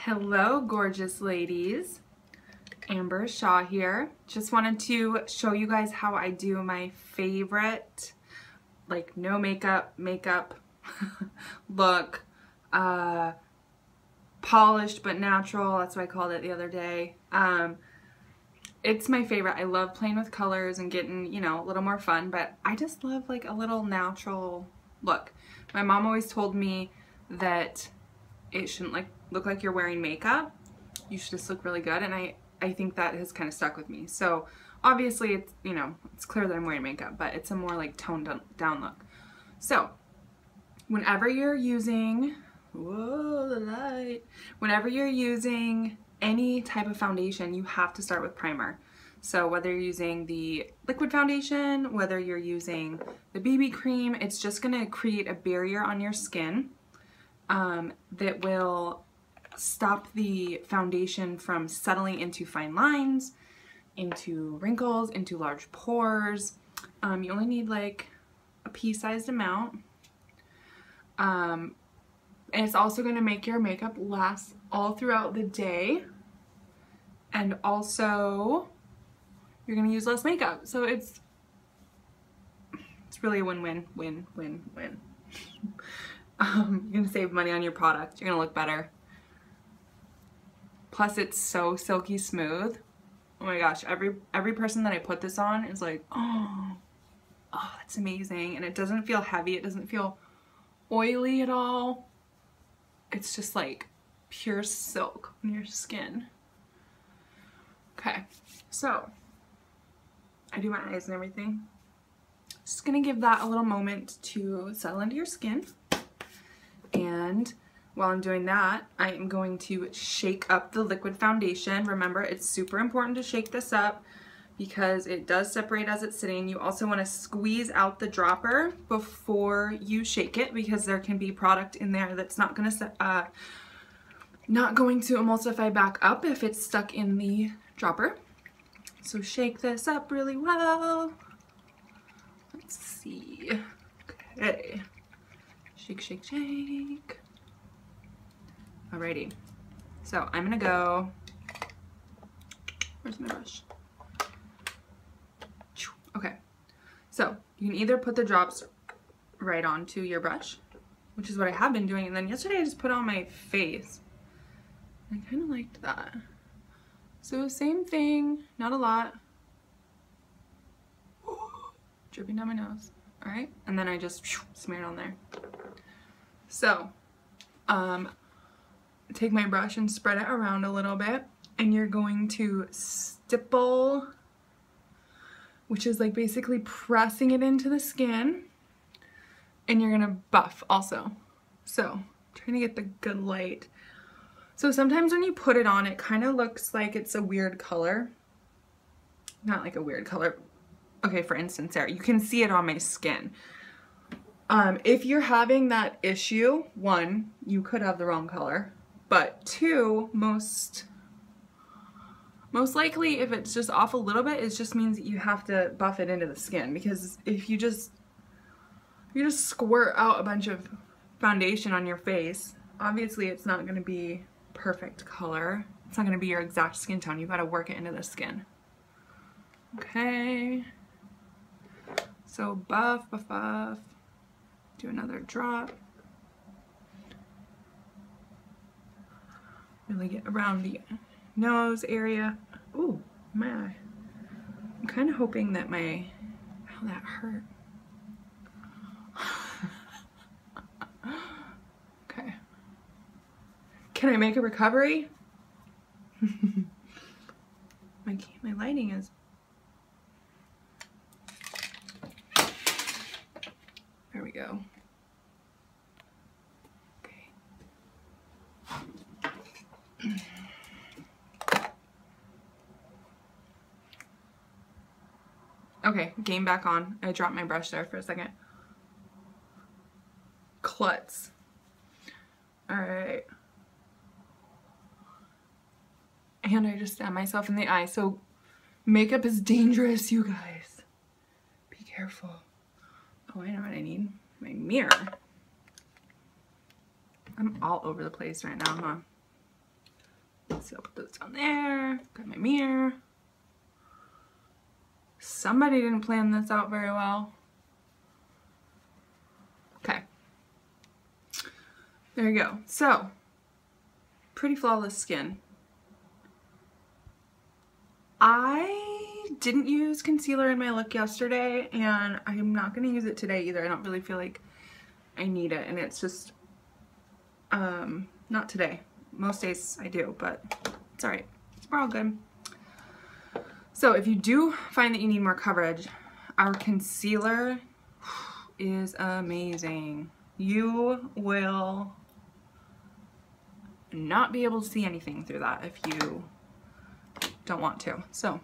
Hello, gorgeous ladies. Amber Shaw here. Just wanted to show you guys how I do my favorite, like no makeup look, polished but natural. That's what I called it the other day. It's my favorite. I love playing with colors and getting, you know, a little more fun, but I just love like a little natural look. My mom always told me that it shouldn't look like you're wearing makeup. You should just look really good, and I think that has kind of stuck with me. So obviously it's, you know, it's clear that I'm wearing makeup, but it's a more like toned down look. So whenever you're using, whoa, the light. Whenever you're using any type of foundation, you have to start with primer. So whether you're using the liquid foundation, whether you're using the BB cream, it's just gonna create a barrier on your skin that will stop the foundation from settling into fine lines, into wrinkles, into large pores. You only need like a pea-sized amount. And it's also going to make your makeup last all throughout the day. And also, you're going to use less makeup. So it's really a win-win, win-win-win. You're going to save money on your product. You're going to look better. Plus, it's so silky smooth. Oh my gosh, every person that I put this on is like, oh, that's amazing. And it doesn't feel heavy. It doesn't feel oily at all. It's just like pure silk on your skin. Okay, so I do my eyes and everything. Just gonna give that a little moment to settle into your skin. And while I'm doing that, I am going to shake up the liquid foundation. Remember, it's super important to shake this up because it does separate as it's sitting. You also want to squeeze out the dropper before you shake it because there can be product in there that's not going to emulsify back up if it's stuck in the dropper. So shake this up really well. Let's see. Okay. Shake, shake, shake. Alrighty. So I'm gonna go. Where's my brush? Okay. So you can either put the drops right onto your brush, which is what I have been doing, and then yesterday I just put it on my face. I kind of liked that. So same thing, not a lot. Dripping down my nose. Alright, and then I just smear it on there. So, take my brush and spread it around a little bit, and you're going to stipple, which is like basically pressing it into the skin, and you're gonna buff also. So, trying to get the good light. So sometimes when you put it on, it kind of looks like it's a weird color. Not like a weird color. Okay, for instance, there, you can see it on my skin. If you're having that issue, one, you could have the wrong color, but two, most likely if it's just off a little bit, it just means that you have to buff it into the skin, because if you just squirt out a bunch of foundation on your face, obviously it's not going to be perfect color. It's not going to be your exact skin tone. You've got to work it into the skin. Okay. So buff, buff, buff. Do another drop. Really get around the nose area. Ooh, my eye. I'm kind of hoping that my, oh, that hurt. Okay. Can I make a recovery? My lighting is. There we go. Okay. Okay, game back on. I dropped my brush there for a second. Klutz. Alright. And I just stabbed myself in the eye. So makeup is dangerous, you guys. Be careful. Oh, I know what I need. My mirror. I'm all over the place right now, huh? So I'll put those down there. Got my mirror. Somebody didn't plan this out very well. Okay. There you go. So, pretty flawless skin. I didn't use concealer in my look yesterday, and I'm not going to use it today either. I don't really feel like I need it, and it's just, not today. Most days I do, but it's alright. We're all good. So if you do find that you need more coverage, our concealer is amazing. You will not be able to see anything through that if you don't want to. So,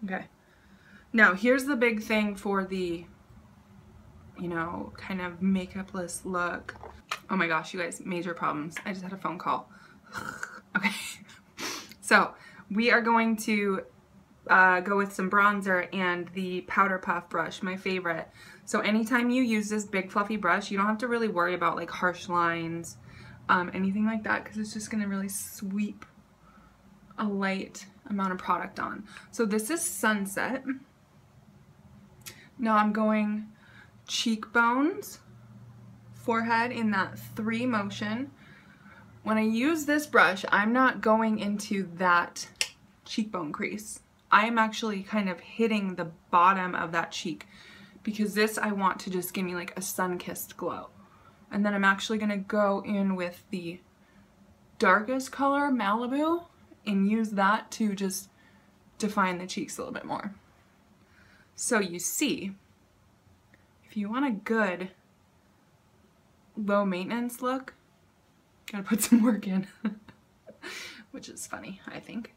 okay. Now here's the big thing for the, you know, kind of makeupless look. Oh my gosh, you guys, major problems. I just had a phone call. Okay. So we are going to go with some bronzer and the Powder Puff brush, my favorite. So anytime you use this big fluffy brush, you don't have to really worry about like harsh lines, anything like that, because it's just going to really sweep a light amount of product on. So this is Sunset. Now I'm going cheekbones, forehead in that 3 motion. When I use this brush, I'm not going into that cheekbone crease. I am actually kind of hitting the bottom of that cheek, because this I want to just give me like a sun-kissed glow. And then I'm actually going to go in with the darkest color, Malibu, and use that to just define the cheeks a little bit more. So you see, if you want a good low maintenance look, gotta put some work in, which is funny, I think.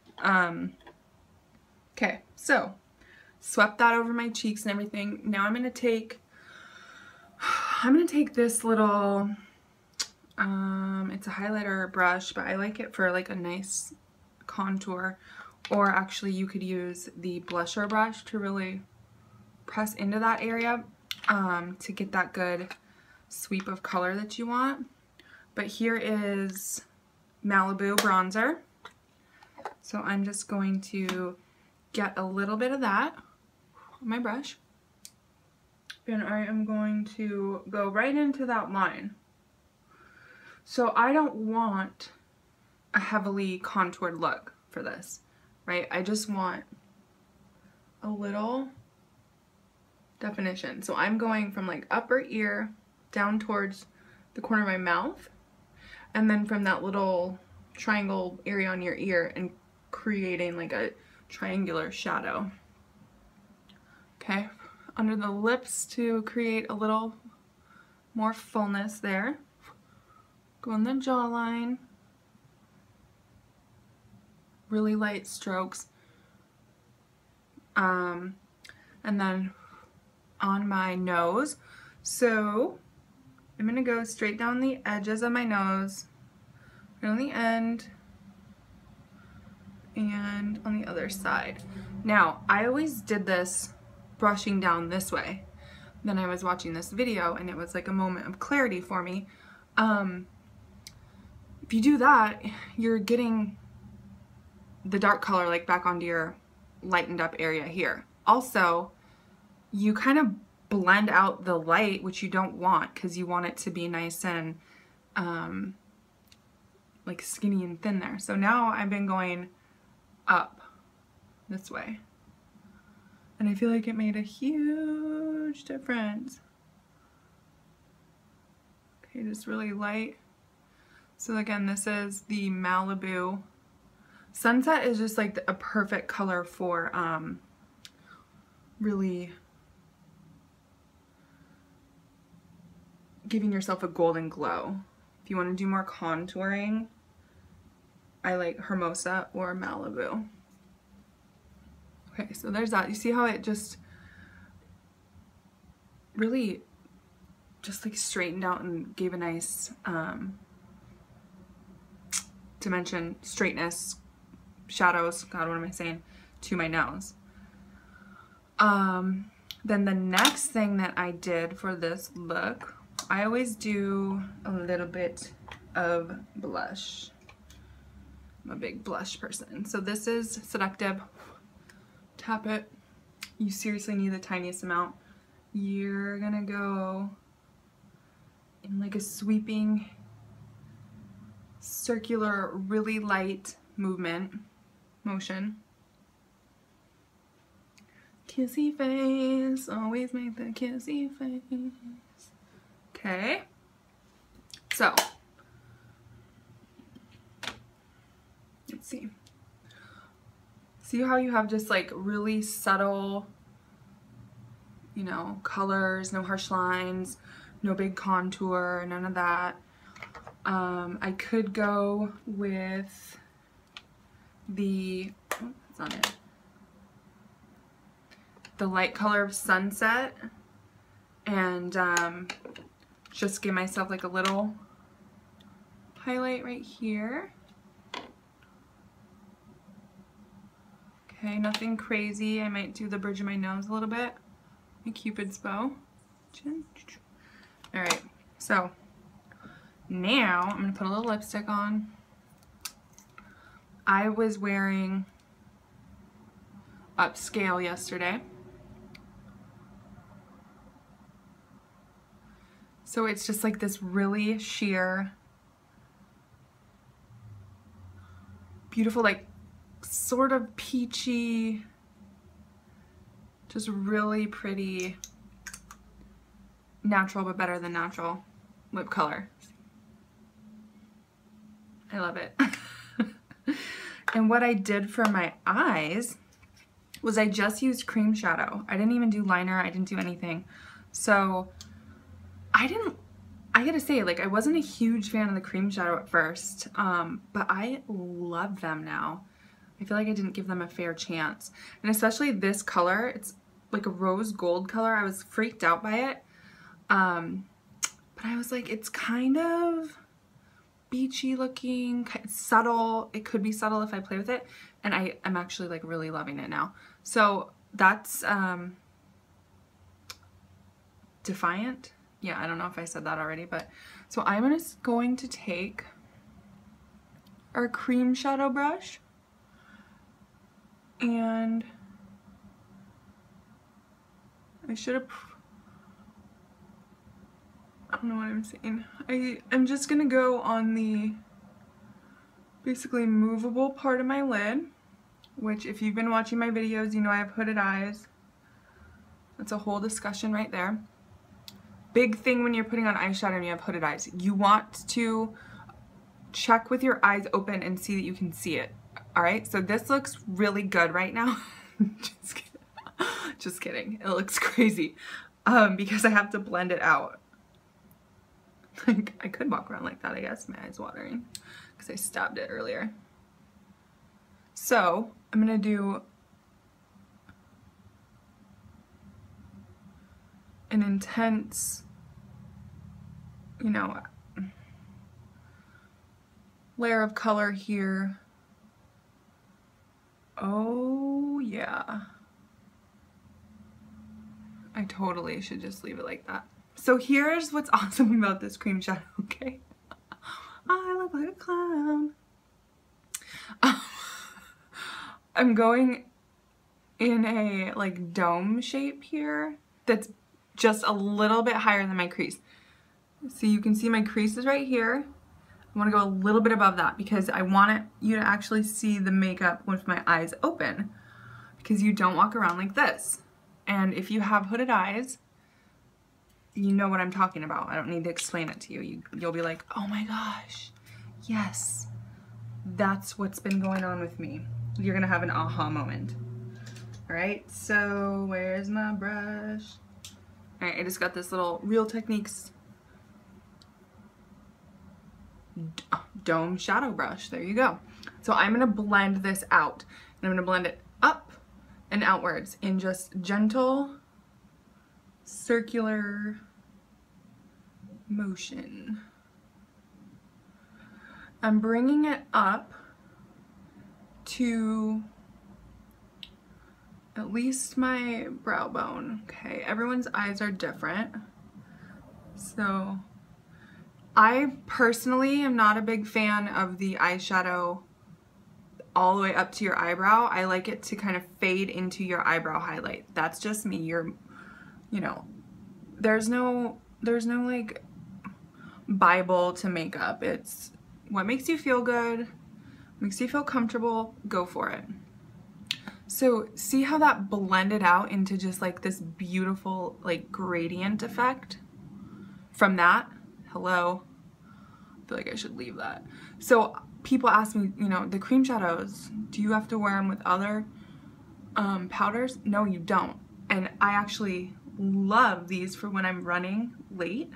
Okay, so swept that over my cheeks and everything. Now I'm gonna take this little, it's a highlighter brush, but I like it for like a nice contour, or actually you could use the blusher brush to really press into that area to get that good sweep of color that you want. But here is Malibu bronzer. So I'm just going to get a little bit of that on my brush, and I am going to go right into that line. So I don't want a heavily contoured look for this, right? I just want a little definition. So I'm going from like upper ear down towards the corner of my mouth, and then from that little triangle area on your ear and creating like a triangular shadow. Okay, under the lips to create a little more fullness there. Go on the jawline. Really light strokes. And then on my nose. So I'm gonna go straight down the edges of my nose, right on the end, and on the other side. Now, I always did this brushing down this way. Then I was watching this video and it was like a moment of clarity for me. If you do that, you're getting the dark color like back onto your lightened up area here. Also, you kind of blend out the light, which you don't want, because you want it to be nice and like skinny and thin there. So now I've been going up this way, and I feel like it made a huge difference. Okay, just really light. So again, this is the Malibu. Sunset is just like a perfect color for really giving yourself a golden glow. If you want to do more contouring, I like Hermosa or Malibu. Okay, so there's that. You see how it just really just like straightened out and gave a nice dimension, straightness, shadows, God, what am I saying, to my nose. Then the next thing that I did for this look, I always do a little bit of blush. I'm a big blush person. So this is Seductive. Tap it. You seriously need the tiniest amount. You're gonna go in like a sweeping, circular, really light motion. Kissy face, always make the kissy face. Okay, so let's see. See how you have just like really subtle, you know, colors, no harsh lines, no big contour, none of that. I could go with the, oh, that's not it. The light color of Sunset, and just give myself like a little highlight right here. Okay, nothing crazy. I might do the bridge of my nose a little bit. My Cupid's bow. Alright, so now I'm going to put a little lipstick on. I was wearing Upscale yesterday. So it's just like this really sheer, beautiful, like sort of peachy, just really pretty, natural but better than natural lip color. I love it. And what I did for my eyes was I just used cream shadow. I didn't even do liner, I didn't do anything. So I gotta say, like, I wasn't a huge fan of the cream shadow at first, but I love them now. I feel like I didn't give them a fair chance. And especially this color, it's like a rose gold color. I was freaked out by it. But I was like, it's kind of beachy looking, subtle. It could be subtle if I play with it. And I'm actually like really loving it now. So that's Defiant. Yeah, I don't know if I said that already, but so I'm just going to take our cream shadow brush and I should have, I don't know what I'm saying. I'm just gonna go on the basically movable part of my lid, which if you've been watching my videos, you know I have hooded eyes. That's a whole discussion right there. Big thing when you're putting on eyeshadow and you have hooded eyes. You want to check with your eyes open and see that you can see it. Alright, so this looks really good right now. Just kidding. Just kidding. It looks crazy because I have to blend it out. Like, I could walk around like that, I guess. My eyes watering because I stabbed it earlier. So I'm going to do an intense, you know, layer of color here. Oh yeah. I totally should just leave it like that. So here's what's awesome about this cream shadow, okay? I look like a clown. I'm going in a like dome shape here that's just a little bit higher than my crease. So you can see my crease is right here. I want to go a little bit above that because I want you to actually see the makeup with my eyes open because you don't walk around like this. And if you have hooded eyes, you know what I'm talking about. I don't need to explain it to you. You'll be like, oh my gosh, yes, that's what's been going on with me. You're gonna have an aha moment. All right, so where's my brush? All right, I just got this little Real Techniques dome shadow brush. There you go. So I'm gonna blend this out, and I'm gonna blend it up and outwards in just gentle circular motion. I'm bringing it up to at least my brow bone. Okay, everyone's eyes are different. So I personally am not a big fan of the eyeshadow all the way up to your eyebrow. I like it to kind of fade into your eyebrow highlight. That's just me. You know, there's no like Bible to makeup. It's what makes you feel good, makes you feel comfortable, go for it. So see how that blended out into just like this beautiful like gradient effect from that? Hello. I feel like I should leave that. So people ask me, you know, the cream shadows, do you have to wear them with other powders? No, you don't. And I actually love these for when I'm running late.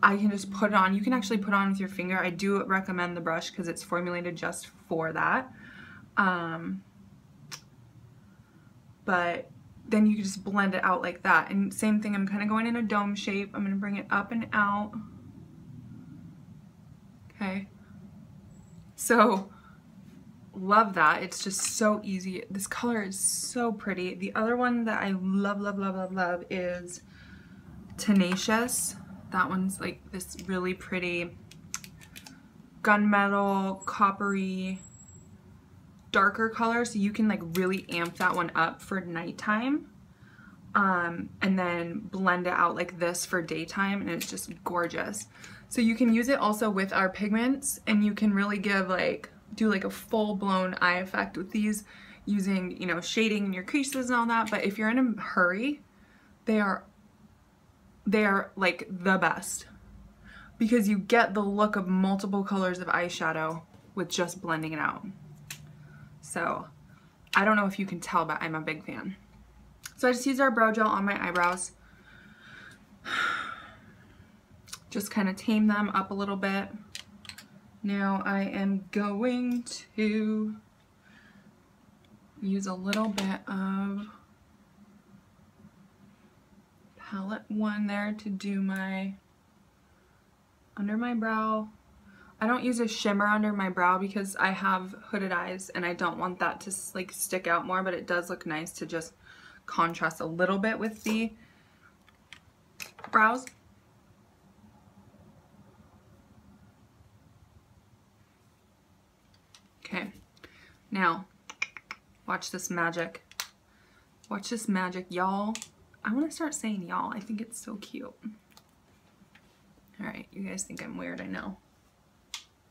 I can just put it on. You can actually put it on with your finger. I do recommend the brush because it's formulated just for that. But then you can just blend it out like that. And same thing, I'm kind of going in a dome shape. I'm going to bring it up and out. Okay. So, love that. It's just so easy. This color is so pretty. The other one that I love, love, love, love, love is Tenacious. That one's like this really pretty gunmetal, coppery, darker color, so you can like really amp that one up for nighttime, and then blend it out like this for daytime, and it's just gorgeous. So you can use it also with our pigments, and you can really give like, do like a full-blown eye effect with these using, you know, shading in your creases and all that. But if you're in a hurry, they are like the best because you get the look of multiple colors of eyeshadow with just blending it out. So I don't know if you can tell, but I'm a big fan. So I just used our brow gel on my eyebrows. Just kind of tame them up a little bit. Now I am going to use a little bit of palette 1 there to do my under my brow. I don't use a shimmer under my brow because I have hooded eyes and I don't want that to like stick out more, but it does look nice to just contrast a little bit with the brows. Okay, now watch this magic. Watch this magic, y'all. I want to start saying y'all. I think it's so cute. All right, you guys think I'm weird, I know.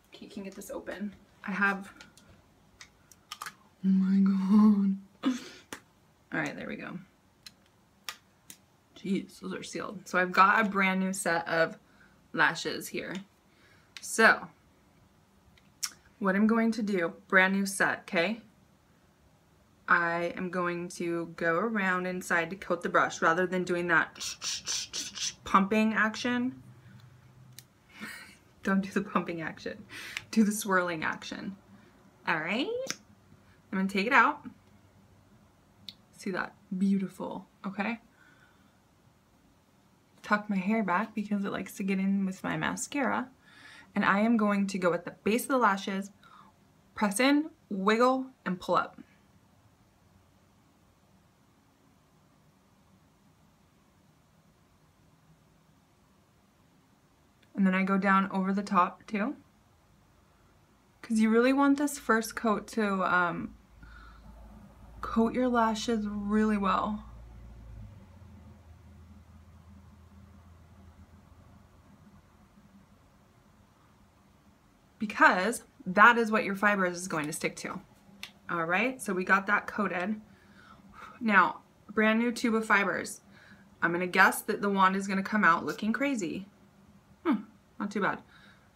Okay, you can get this open. I have, oh my god. All right, there we go. Jeez, those are sealed. So I've got a brand new set of lashes here. So what I'm going to do, brand new set, okay? I am going to go around inside to coat the brush rather than doing that pumping action. Don't do the pumping action. Do the swirling action. All right. I'm going to take it out. See that? Beautiful. Okay. Tuck my hair back because it likes to get in with my mascara. And I am going to go at the base of the lashes, press in, wiggle, and pull up. And then I go down over the top too. Because you really want this first coat to coat your lashes really well. Because that is what your fibers is going to stick to. All right, so we got that coated. Now, brand new tube of fibers. I'm gonna guess that the wand is gonna come out looking crazy. Not too bad.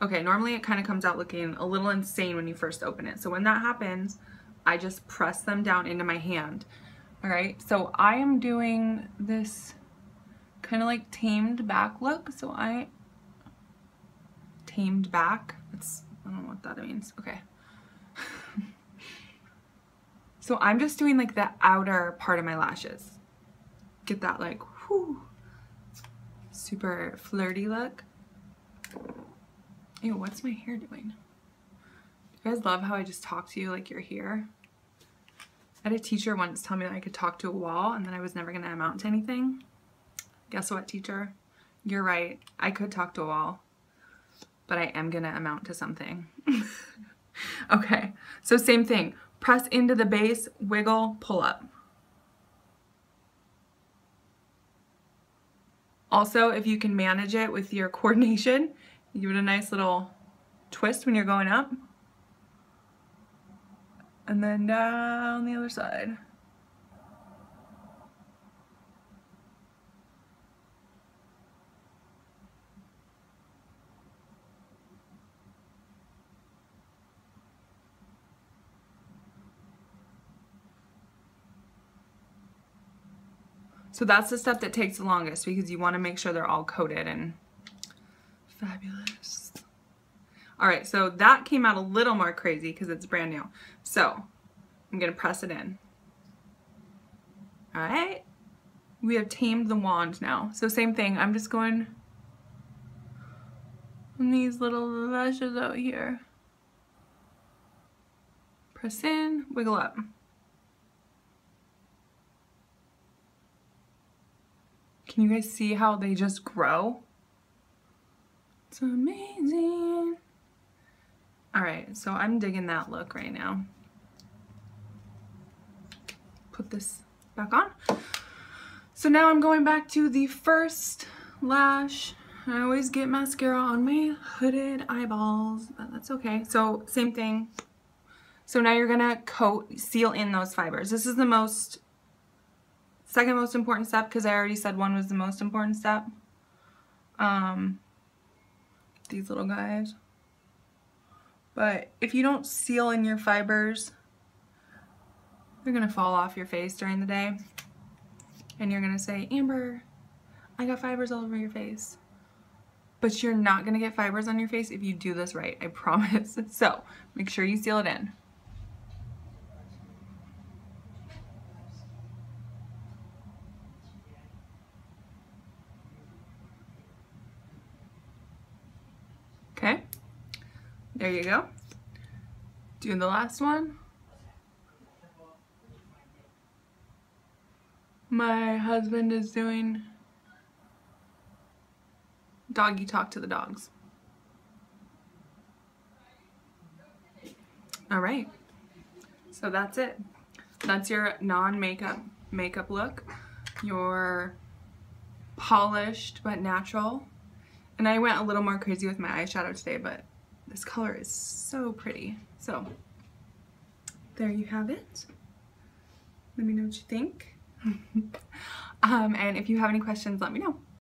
Okay, normally it kind of comes out looking a little insane when you first open it. So when that happens, I just press them down into my hand. All right, so I am doing this kind of like tamed back look. So I tamed back. I don't know what that means. Okay. So I'm just doing like the outer part of my lashes. Get that like whew, super flirty look. Ew, what's my hair doing? You guys love how I just talk to you like you're here? I had a teacher once tell me that I could talk to a wall and that I was never gonna amount to anything. Guess what, teacher? You're right. I could talk to a wall, but I am gonna amount to something. Okay, so same thing. Press into the base, wiggle, pull up. Also, if you can manage it with your coordination, give it a nice little twist when you're going up. And then down the other side. So that's the step that takes the longest because you want to make sure they're all coated and fabulous. All right, so that came out a little more crazy because it's brand new. So I'm gonna press it in. All right, we have tamed the wand now. So same thing, I'm just going on these little lashes out here. Press in, wiggle up. Can you guys see how they just grow? It's amazing. All right, so I'm digging that look right now. Put this back on. So now I'm going back to the first lash. I always get mascara on my hooded eyeballs, but that's okay. So same thing. So now you're gonna seal in those fibers. This is the second most important step because I already said one was the most important step. These little guys. But if you don't seal in your fibers, they're gonna fall off your face during the day. And you're gonna say, Amber, I got fibers all over your face. But you're not gonna get fibers on your face if you do this right, I promise. So make sure you seal it in. Okay, there you go. Do the last one. My husband is doing doggy talk to the dogs. All right, so that's it. That's your non-makeup look. Your polished but natural. And I went a little more crazy with my eyeshadow today, but this color is so pretty. So there you have it. Let me know what you think. And if you have any questions, let me know.